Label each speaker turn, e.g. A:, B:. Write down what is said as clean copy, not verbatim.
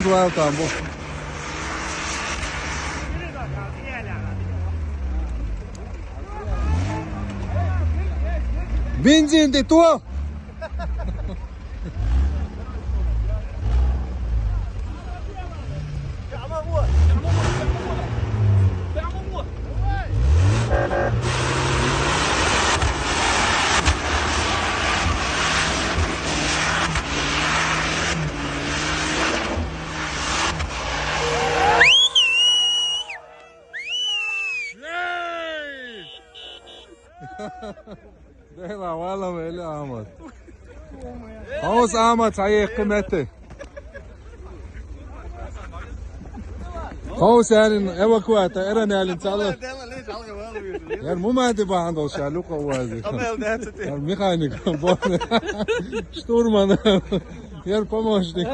A: Var tamam bu. Benzin de tu. ده لا والله ما إلي أحمد خلاص أحمد صحيح قيمته خلاص يعني evakuate eräneelin salla yani mu mädi bahan da şey luka uazi yani mekanik bon штурман yani помощник